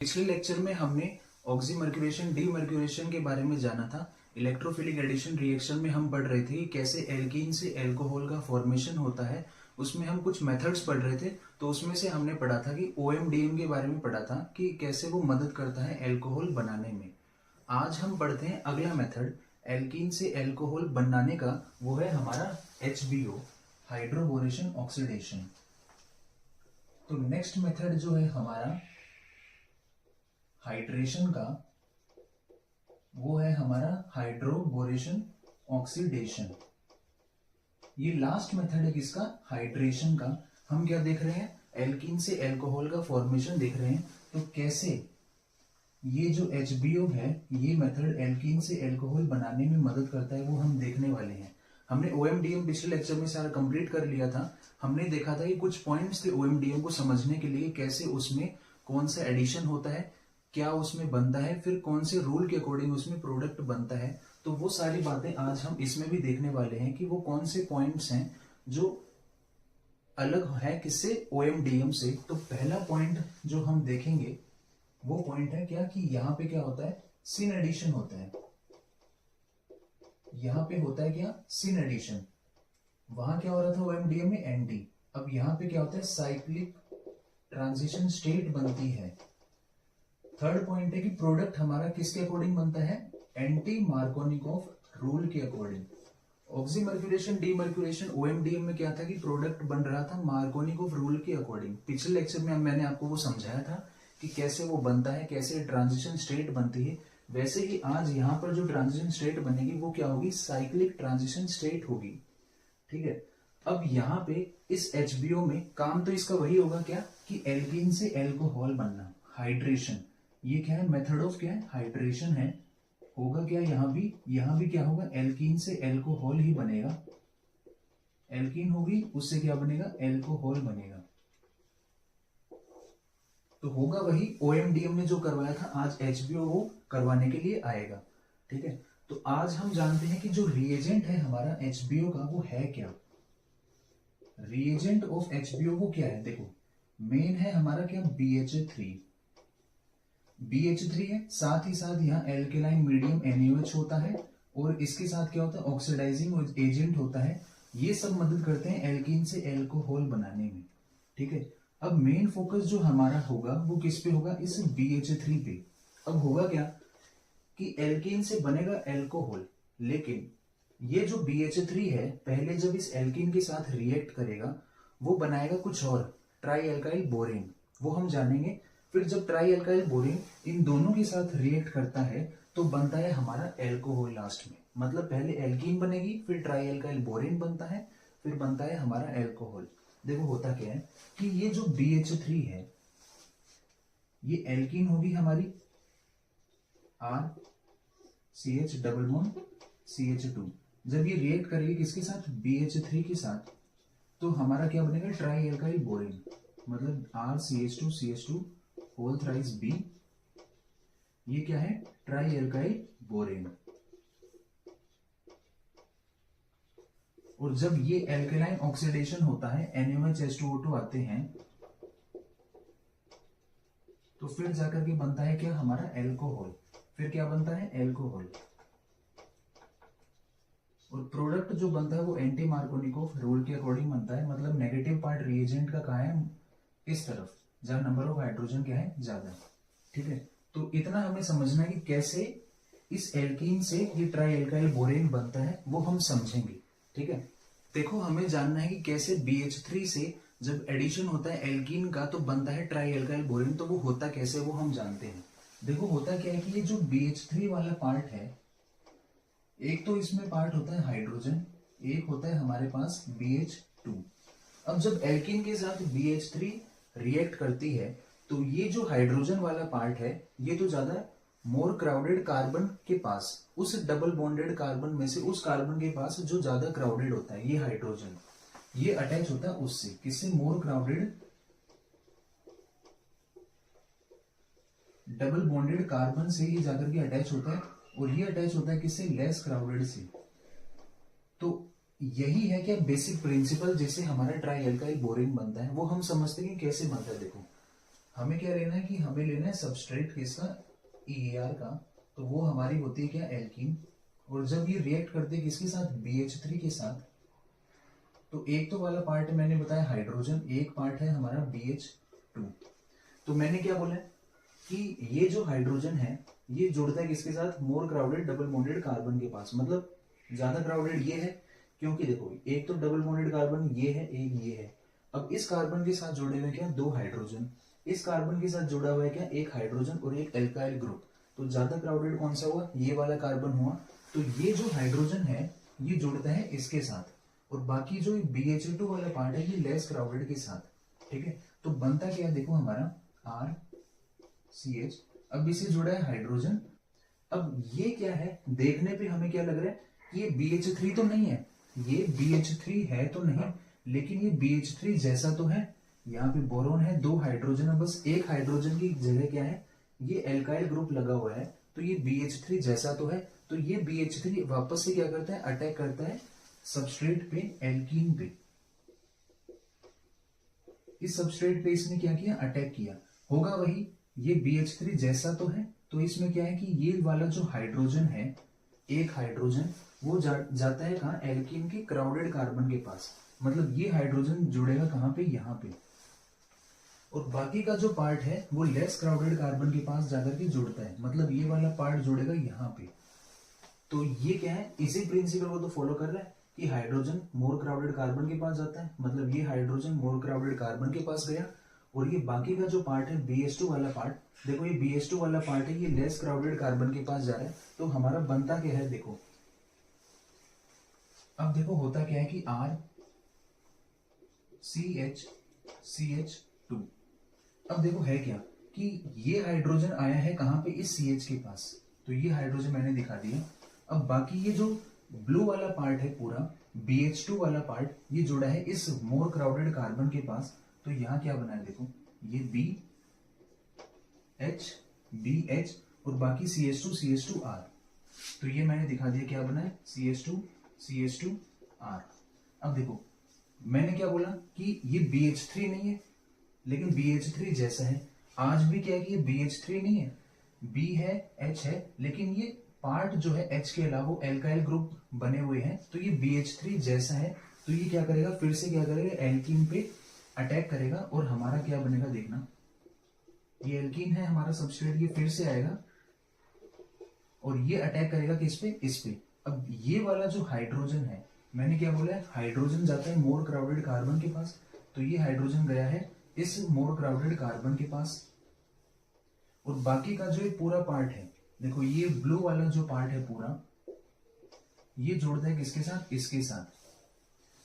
पिछले लेक्चर में हमने ऑक्सीमर्क्यूरेशन डीमर्क्यूरेशन के बारे में जाना था। इलेक्ट्रोफिलिक एडिशन रिएक्शन में हम पढ़ रहे थे कि कैसे एल्कीन से एल्कोहल का फॉर्मेशन होता है। उसमें हम कुछ मेथड्स पढ़ रहे थे, तो उसमें से हमने पढ़ा था कि ओएमडीएम के बारे में पढ़ा था कि कैसे वो मदद करता है एल्कोहल बनाने में। आज हम पढ़ते हैं अगला मेथड एल्कीन से एल्कोहल बनाने का, वो है हमारा HBO हाइड्रोबोरेशन ऑक्सीडेशन। तो नेक्स्ट मेथड जो है हमारा हाइड्रेशन का, वो है हमारा हाइड्रोबोरेशन ऑक्सीडेशन। ये लास्ट मेथड है किसका? हाइड्रेशन का। हम क्या देख रहे हैं? एल्कीन से अल्कोहल का फॉर्मेशन देख रहे हैं। तो कैसे ये जो HBO है, ये मेथड एल्कीन से अल्कोहल बनाने में मदद करता है, वो हम देखने वाले हैं। हमने OMDM पिछले लेक्चर में सारा कंप्लीट कर लिया था। हमने देखा था कि कुछ पॉइंट्स थे OMDM को समझने के लिए, कैसे उसमें कौन सा एडिशन होता है, क्या उसमें बनता है, फिर कौन से रूल के अकॉर्डिंग उसमें प्रोडक्ट बनता है। तो वो सारी बातें आज हम इसमें भी देखने वाले हैं कि वो कौन से पॉइंट्स हैं जो अलग है किससे? OMDM से। तो पहला पॉइंट जो हम देखेंगे वो पॉइंट है क्या कि यहाँ पे क्या होता है? सिन एडिशन होता है। यहाँ पे होता है क्या? Syn addition. वहां क्या हो रहा था OMDM में? एंटी। अब यहाँ पे क्या होता है? साइक्लिक ट्रांजिशन स्टेट बनती है। थर्ड पॉइंट है कि प्रोडक्ट हमारा किसके अकॉर्डिंग बनता है? एंटी मार्कोनिकोफ रूल के अकॉर्डिंग। ऑक्सीमर्क्यूरेशन डीमर्क्यूरेशन OMDM में क्या था कि प्रोडक्ट बन रहा था मार्कोनिकोफ रूल के अकॉर्डिंग। पिछले लेक्चर में मैंने आपको वो समझाया था कि कैसे वो बनता है, कैसे ट्रांजिशन स्टेट बनती है। वैसे ही आज यहाँ पर जो ट्रांजिशन स्टेट बनेगी वो क्या होगी? साइक्लिक ट्रांजिशन स्टेट होगी। ठीक है। अब यहाँ पे इस HBO में काम तो इसका वही होगा क्या कि एल्कीन से एल्कोहल बनना, हाइड्रेशन। ये क्या है? मेथड ऑफ क्या है? हाइड्रेशन है। होगा क्या यहाँ भी क्या होगा? एल्कीन से एल्कोहल ही बनेगा। एल्कीन होगी, उससे क्या बनेगा? एल्कोहल बनेगा। तो होगा वही OMDM ने जो करवाया था, आज HBO वो करवाने के लिए आएगा। ठीक है। तो आज हम जानते हैं कि जो रिएजेंट है हमारा HBO का, वो है क्या? रिएजेंट ऑफ HBO वो क्या है? देखो, मेन है हमारा क्या? BH3 है। साथ ही साथ यहाँ एल्केलाइन मीडियम NaOH होता है, और इसके साथ क्या होता है? ऑक्सीडाइजिंग एजेंट होता है। ये सब मदद करते हैं एल्कीन से एल्कोहल बनाने में। ठीक है। अब मेन फोकस जो हमारा होगा वो किस पे होगा? इस BH3 पे। अब होगा क्या कि एल्कीन से बनेगा एल्कोहल, लेकिन ये जो BH3 है पहले जब इस एल्कीन के साथ रिएक्ट करेगा वो बनाएगा कुछ और, ट्राई एल्काइल बोरेन। वो हम जानेंगे। फिर जब ट्राई एल्काइल बोरेन इन दोनों के साथ रिएक्ट करता है तो बनता है हमारा एल्कोहल लास्ट में। मतलब पहले एल्कीन बनेगी, फिर ट्राई एल्काइल बोरेन बनता है, फिर बनता है हमारा एल्कोहल। देखो होता क्या है कि ये जो BH3 है, ये एल्कीन होगी हमारी, RCH डबल बॉन्ड CH2। जब ये रिएक्ट करेगी किसके साथ? BH3 के साथ, तो हमारा क्या बनेगा? Tri alkyl borane. मतलब RCH2 CH2 whole thrice B। ये क्या है? Tri alkyl borane. और जब ये एल्केलाइन ऑक्सीडेशन होता है, NaOH H2O2 आते हैं, तो फिर जाकर के बनता है क्या? हमारा एल्कोहल। फिर क्या बनता है? एल्कोहल। और प्रोडक्ट जो बनता है वो एंटी मार्कोनिकोफ रूल के अकॉर्डिंग बनता है। मतलब नेगेटिव पार्ट रिएजेंट का कहाँ है? इस तरफ, जहां नंबर ऑफ हाइड्रोजन क्या है? ज्यादा। ठीक है। तो इतना हमें समझना है कि कैसे इस एल्कीन से ये ट्राई एल्काइल बोरेन बनता है, वो हम समझेंगे। ठीक है। देखो, हमें जानना है कि कैसे BH3 से जब एडिशन होता है एल्कीन का तो बनता है ट्राई एल्काइल बोरेन। तो वो होता कैसे, वो हम जानते हैं। देखो होता क्या है कि ये जो BH3 वाला पार्ट है, एक तो इसमें पार्ट होता है हाइड्रोजन, एक होता है हमारे पास BH2। अब जब एल्कीन के साथ BH3 रिएक्ट करती है तो ये जो हाइड्रोजन वाला पार्ट है, ये तो ज्यादा मोर क्राउडेड कार्बन के पास, उस डबल बॉन्डेड कार्बन में से उस कार्बन के पास जो ज्यादा क्राउडेड होता है, ये हाइड्रोजन, ये अटैच होता है उससे। किससे? मोर क्राउडेड डबल बॉन्डेड कार्बन से ये जाकर के अटैच होता है, और ये अटैच होता है किससे? लेस क्राउडेड से। तो यही है क्या बेसिक प्रिंसिपल जिससे हमारा ट्राई एल्काइल बोरेन बनता है। वो हम समझते हैं कि कैसे बनता है। देखो, हमें क्या लेना है कि हमें लेना है सबस्ट्रेट किसका, EAR का, तो वो हमारी होती है क्या, एल्कीन। और जब ये रिएक्ट करते हैं किसके साथ, BH3 के साथ, तो एक तो वाला पार्ट मैंने बताया हाइड्रोजन, एक पार्ट है हमारा BH2। तो मैंने क्या बोला कि ये जो हाइड्रोजन है ये जुड़ता है किसके साथ, मोर क्राउडेड डबल बॉन्डेड कार्बन के पास, मतलब ज्यादा क्राउडेड ये है, क्योंकि देखो एक तो डबल बॉन्डेड कार्बन ये है, एक ये है। अब इस कार्बन के साथ जुड़े हुए क्या, दो हाइड्रोजन, इस कार्बन के साथ जुड़ा हुआ है क्या, एक हाइड्रोजन और एक एल्काइल ग्रुप। तो ज्यादा क्राउडेड कौन सा हुआ, ये वाला कार्बन हुआ। तो ये जो हाइड्रोजन है ये जुड़ता है इसके साथ, और बाकी जो BH2 वाला पार्ट है ये लेस क्राउडेड के साथ, ठीक है। तो बनता क्या है, देखो हमारा RCH, अब इसे जुड़ा है हाइड्रोजन। अब ये क्या है, देखने पे हमें क्या लग रहा है, ये BH3 तो नहीं है, ये BH3 है तो नहीं, लेकिन ये BH3 जैसा तो है। यहाँ पे बोरोन है, दो हाइड्रोजन है, बस एक हाइड्रोजन की जगह क्या है, ये एल्काइल ग्रुप लगा हुआ है, तो ये BH3 जैसा तो है। तो ये BH3 वापस से क्या करता है, अटैक करता है सबस्ट्रेट पे, एल्कीन पे। इस सबस्ट्रेट पे इसने क्या किया, अटैक किया, होगा वही, ये BH3 जैसा तो है। तो इसमें क्या है कि ये वाला जो हाइड्रोजन है, एक हाइड्रोजन, वो जाता है कहाँ, एल्कीन के क्राउडेड कार्बन के पास, मतलब ये हाइड्रोजन जुड़ेगा कहाँ पे, यहाँ पे। और बाकी का जो पार्ट है वो लेस क्राउडेड कार्बन के पास जाकर के जुड़ता है, मतलब ये वाला पार्ट जुड़ेगा यहाँ पे। तो ये क्या है, इसी प्रिंसिपल को तो फॉलो कर रहा है कि हाइड्रोजन मोर क्राउडेड कार्बन के पास जाता है, मतलब ये हाइड्रोजन मोर क्राउडेड कार्बन के पास गया। और ये बाकी का जो पार्ट है BH2 वाला पार्ट, देखो ये BH2 वाला पार्ट है, ये लेस क्राउडेड कार्बन के पास जा रहा है। तो हमारा बनता क्या है, देखो अब देखो होता क्या है कि RCH2। अब देखो है क्या कि ये हाइड्रोजन आया है कहां पे, इस CH के पास, तो ये हाइड्रोजन मैंने दिखा दिया। अब बाकी ये जो ब्लू वाला पार्ट है पूरा, BH2 वाला पार्ट, ये जुड़ा है इस मोर क्राउडेड कार्बन के पास। तो यहां क्या बना है, देखो ये BH और बाकी CH2R। तो ये मैंने दिखा दिया क्या बना है, CH2R। अब देखो मैंने क्या बोला कि ये BH3 नहीं है, लेकिन BH3 जैसा है। आज भी क्या है कि ये BH3 नहीं है, B है, H है, लेकिन ये पार्ट जो है H के अलावा एल्काइल ग्रुप बने हुए हैं, तो ये BH3 जैसा है। तो ये क्या करेगा, फिर से क्या करेगा, एल्कीन पे अटैक करेगा, और हमारा क्या बनेगा, देखना ये एल्कीन है हमारा सबस्ट्रेट, ये फिर से आएगा और ये अटैक करेगा किस पे, इस पे। अब ये वाला जो हाइड्रोजन है, मैंने क्या बोला है, हाइड्रोजन जाता है मोर क्राउडेड कार्बन के पास, तो ये हाइड्रोजन गया है इस मोर क्राउडेड कार्बन के पास। और बाकी का जो ये पूरा पार्ट है, देखो ये ब्लू वाला जो पार्ट है पूरा, ये जोड़ता है किसके साथ, इसके साथ।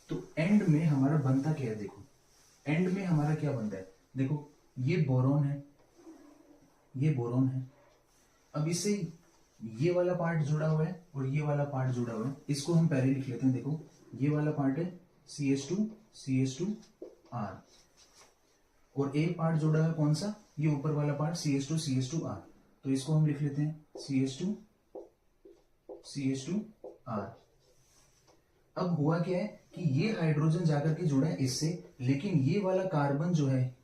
तो एंड में हमारा बनता क्या है, देखो एंड में हमारा क्या बनता है, देखो ये बोरोन है, ये बोरोन है। अब इससे ये वाला पार्ट जुड़ा हुआ है और ये वाला पार्ट जुड़ा हुआ है, इसको हम पहले लिख लेते हैं। देखो ये वाला पार्ट है CH2R, और एक पार्ट जुड़ा है कौन सा, ये ऊपर वाला पार्ट CH2R। तो इसको हम लिख लेते हैं CH2R। अब हुआ क्या है कि ये हाइड्रोजन जाकर के जुड़ा है इससे, लेकिन ये वाला कार्बन जो है,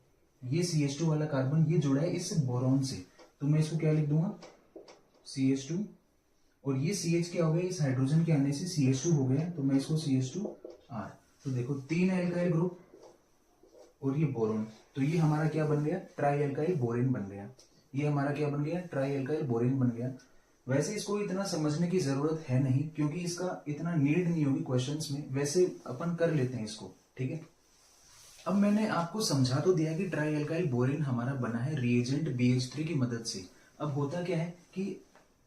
ये CH2 वाला कार्बन, ये जुड़ा है इस बोरोन से। तो मैं इसको क्या लिख दूंगा, CH2, और ये CH क्या हो गया, इस हाइड्रोजन के आने से CH2 हो गया, तो मैं इसको CH2R। तो देखो तीन एल्काइल ग्रुप और ये बोरोन, तो ये हमारा क्या बन गया, ट्राई एल्काइल बोरेन बन गया। ये हमारा क्या बन गया, ट्राई एल्काइल बोरेन बन गया। वैसे इसको इतना समझने की जरूरत है नहीं, क्योंकि इसका इतना नीड नहीं होगी क्वेश्चंस में, वैसे अपन कर लेते हैं इसको, ठीक है। अब मैंने आपको समझा तो दिया कि ट्राई एल्काइल बोरेन हमारा बना है रिएजेंट BH3 की मदद से। अब होता क्या है कि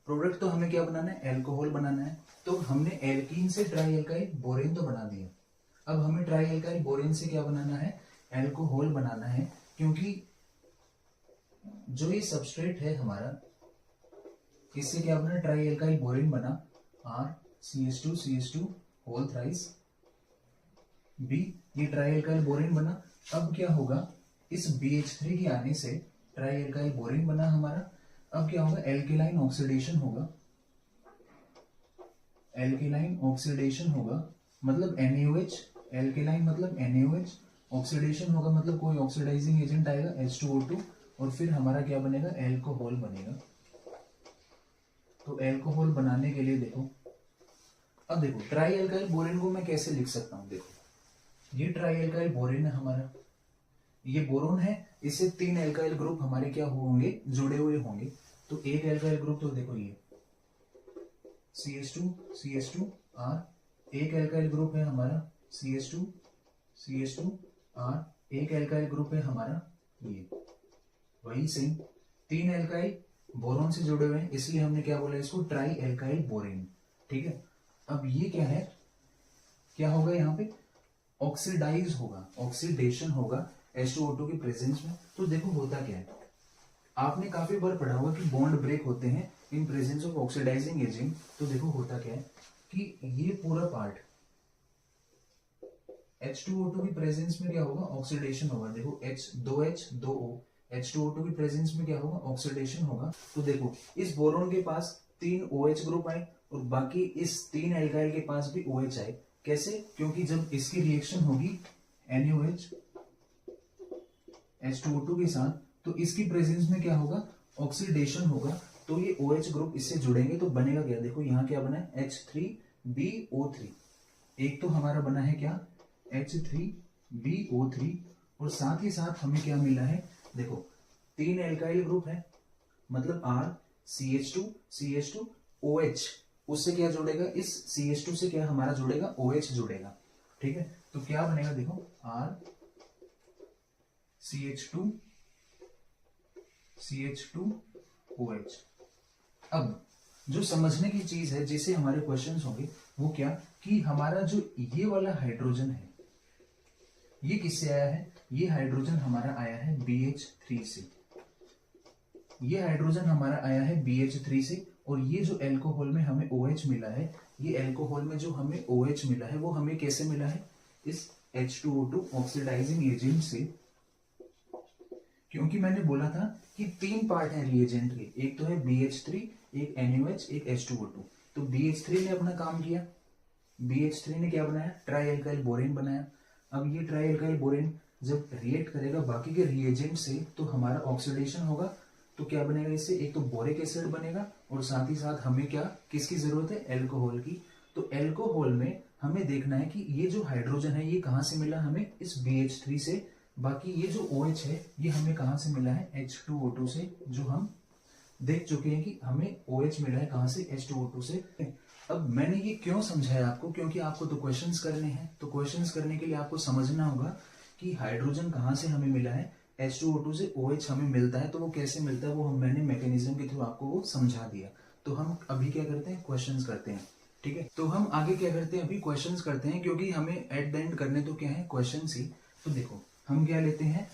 प्रोडक्ट तो हमें क्या बनाना है, एल्कोहल बनाना है। तो हमने एल्कीन से ट्राई एल्काइल बोरेन तो बना दिया, अब हमें ट्राई एल्काइल बोरेन से क्या बनाना है, एल्कोहल बनाना है। क्योंकि जो ये सबस्ट्रेट है हमारा, इससे क्या बना, ट्राई एल्काइल बोरेन बना, RCH2CH2 होल थ्राइस B, ये ट्राई एल्काइल बोरेन बना। अब क्या होगा, इस BH3 के आने से ट्राई एल्काइल बोरेन बना हमारा। अब क्या होगा, एल्केलाइन ऑक्सीडेशन होगा, एल्केलाइन ऑक्सीडेशन होगा मतलब NaOH, एल्केलाइन मतलब NaOH, ऑक्सीडेशन होगा मतलब कोई ऑक्सीडाइजिंग एजेंट आएगा H2O2, और फिर हमारा क्या बनेगा, एल्कोहल बनेगा। तो एल्कोहल बनाने के लिए देखो, अब देखो ट्राई एल्काइल बोरेन को मैं कैसे लिख सकता हूं, देखो ये ट्राई एल्काइल बोरेन है हमारा, ये बोरोन है, इससे 3 एल्काइल ग्रुप हमारे क्या होंगे, जुड़े हुए होंगे। तो एक एल्काइल ग्रुप तो देखो ये CH2R, एक एल्काइल ग्रुप है हमारा CH2R, एक एल्काइल ग्रुप है हमारा ये, वही सेम 3 एल्काइल बोरोन से जुड़े हुए हैं, इसलिए हमने क्या बोला इसको, ट्राई एल्काइल बोरेन। ठीक है, अब ये क्या है, क्या होगा यहाँ पे, ऑक्सीडाइज होगा, ऑक्सीडेशन होगा H2O2 के प्रेजेंस में। तो देखो होता क्या है, आपने काफी बार पढ़ा होगा कि बॉन्ड ब्रेक होते हैं in presence of oxidising agent. तो देखो होता क्या है कि ये पूरा पार्ट H2O2 की प्रेजेंस में क्या होगा, ऑक्सीडेशन होगा। देखो H2O H2O2 की प्रेजेंस में क्या होगा, ऑक्सीडेशन होगा। तो देखो इस बोरोन के पास 3 OH ग्रुप आए और बाकी इस 3 एल्काइल के पास भी OH आए। कैसे, क्योंकि जब इसकी रिएक्शन होगी NaOH H2O2 के साथ, तो इसकी प्रेजेंस में क्या होगा, ऑक्सीडेशन होगा। तो ये OH ग्रुप इससे जुड़ेंगे तो बनेगा क्या, देखो यहाँ क्या बना है, H3BO3। एक तो हमारा बना है क्या, H3BO3, और साथ ही साथ हमें क्या मिला है, देखो 3 एल्काइल ग्रुप है, मतलब R CH2 OH, उससे क्या जुड़ेगा, इस CH2 से क्या हमारा जुड़ेगा, OH जुड़ेगा। ठीक है, तो क्या बनेगा, देखो R CH2 OH। अब जो समझने की चीज है जिसे हमारे क्वेश्चंस होंगे वो क्या, कि हमारा जो ये वाला हाइड्रोजन है ये किससे आया है, ये हाइड्रोजन हमारा आया है BH3 से, ये हाइड्रोजन हमारा आया है BH3 से, और ये जो एल्कोहल में हमें OH मिला है, ये एल्कोहल में जो हमें OH मिला है वो हमें कैसे मिला है, इस H2O2 ऑक्सीडाइजिंग एजेंट से। क्योंकि मैंने बोला था कि 3 पार्ट है रिएजेंट के, एक तो है BH3, एक NaOH, एक H2O2। तो BH3 ने अपना काम किया, BH3 ने क्या बनाया, ट्राई एल्काइल बोरेन बनाया। अब ये ट्राई एल्काइल बोरेन जब रिएक्ट करेगा बाकी के रिएजेंट से तो हमारा ऑक्सीडेशन होगा। तो क्या बनेगा इससे, एक तो बोरिक एसिड बनेगा और साथ ही साथ हमें क्या, किसकी जरूरत है, एल्कोहल की। तो एल्कोहल में हमें देखना है कि ये जो हाइड्रोजन है ये कहां से मिला हमें, इस BH3 से। बाकी ये जो OH है ये हमें कहां से मिला है, H2O2 से, जो हम देख चुके हैं कि हमें OH मिला है कहां से, H2O2 से। अब मैंने ये क्यों समझाया आपको, क्योंकि आपको तो क्वेश्चंस करने हैं, तो क्वेश्चंस करने के लिए आपको समझना होगा कि हाइड्रोजन कहां से हमें मिला है, H2O2 से OH हमें मिलता है। तो वो कैसे मिलता है वो मैंने मैकेनिज्म के थ्रू आपको वो समझा दिया। तो हम अभी क्या करते हैं, क्वेश्चंस करते हैं। ठीक है, तो हम आगे क्या करते हैं, अभी क्वेश्चंस करते हैं, क्योंकि हमें एट द एंड करने तो क्या है, क्वेश्चंस ही। तो देखो हम क्या लेते हैं,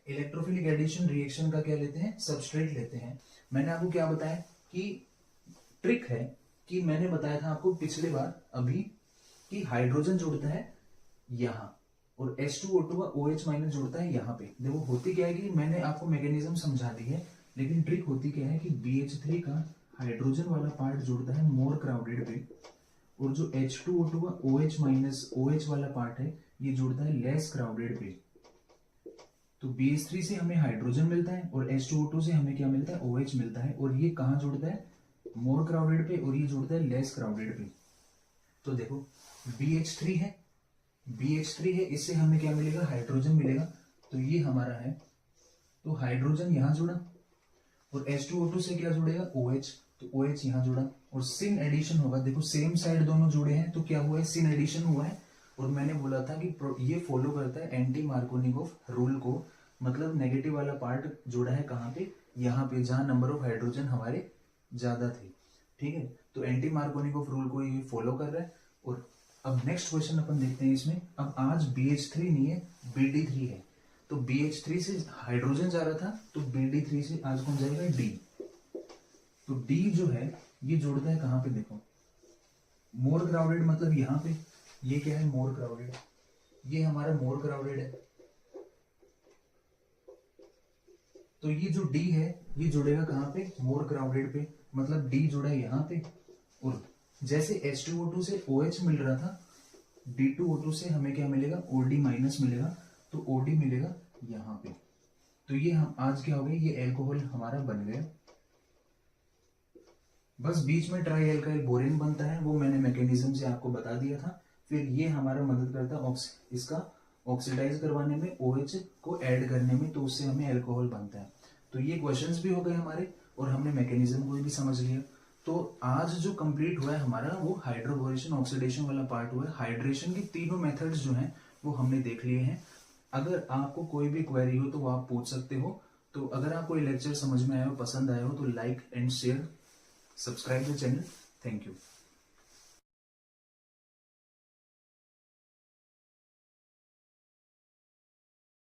इलेक्ट्रोफिलिक एडिशन रिएक्शन का क्या लेते हैं, सबस्ट्रेट लेते हैं। मैंने आपको क्या बताया कि ट्रिक है, कि मैंने बताया था आपको पिछले बार अभी कि हाइड्रोजन जुड़ता है यहां और H2O2 का OH माइनस जुड़ता है यहाँ पे। देखो होती क्या है कि मैंने आपको मैकेनिज्म समझा दी है, लेकिन ट्रिक होती क्या है कि BH3 का हाइड्रोजन वाला पार्ट जुड़ता है मोर क्राउडेड पे, और जो H2O2 का OH माइनस OH वाला पार्ट है ये जुड़ता है लेस क्राउडेड पे। तो BH3 से हमें हाइड्रोजन मिलता है और H2O2 से हमें क्या मिलता है, OH मिलता है, और ये कहां जुड़ता है, मोर क्राउडेड पे, और ये जुड़ता है लेस क्राउडेड पे। तो देखो BH3 है, BH3 है, इससे हमें क्या मिलेगा, हाइड्रोजन मिलेगा। तो ये हमारा है, तो हाइड्रोजन यहां जुड़ा, और H2O2 से क्या जुड़ेगा, OH, तो OH यहां जुड़ा, और सिन एडिशन होगा। देखो सेम साइड दोनों जुड़े हैं तो क्या हुआ है, सिन एडिशन हुआ है। और मैंने बोला था कि ये फॉलो करता है एंटी मार्कोनिकोव रूल को, मतलब नेगेटिव वाला पार्ट जुड़ा है कहां पे, यहाँ पे, जहां नंबर ऑफ हाइड्रोजन हमारे ज्यादा थे। ठीक है, तो एंटी मार्कोनिकोव रूल को ये फॉलो कर रहा है। और अब नेक्स्ट क्वेश्चन अपन देखते हैं इसमें। अब आज BH3 नहीं है, BD3 है। तो BH3 से हाइड्रोजन जा रहा था, तो BD3 से आज कौन जाएगा, D। तो D जो है ये जुड़ता है कहां पे, देखो मोर क्राउडेड, मतलब यहां पे। ये क्या है, मोर क्राउडेड, ये हमारा मोर क्राउडेड है। तो ये जो D है ये जुड़ेगा कहां पे, मोर क्राउडेड पे, मतलब D जुड़ा है यहां पे। और जैसे H2O2 से OH मिल रहा था, D2O2 से हमें क्या मिलेगा, OD माइनस मिलेगा। तो OD मिलेगा यहां पे। तो ये हम आज क्या हो गया, ये एल्कोहल हमारा बन गया। बस बीच में ट्राई एल्काइल बोरेन बनता है, वो मैंने मैकेनिज्म से आपको बता दिया था। फिर ये हमारा मदद करता है इसका ऑक्सीडाइज करवाने में, OH को ऐड करने में, तो उससे हमें एल्कोहल बनता है। तो ये क्वेश्चंस भी हो गए हमारे, और हमने मैकेनिज्म को भी समझ लिया। तो आज जो कंप्लीट हुआ है हमारा, वो हाइड्रोबोरेशन ऑक्सीडेशन वाला पार्ट हुआ है। हाइड्रेशन की तीनों मेथड्स जो हैं वो हमने देख लिए हैं। अगर आपको कोई भी क्वेरी हो तो वो आप पूछ सकते हो। तो अगर आपको ये लेक्चर समझ में आया हो, पसंद आया हो, तो like and share, subscribe the channel. Thank you.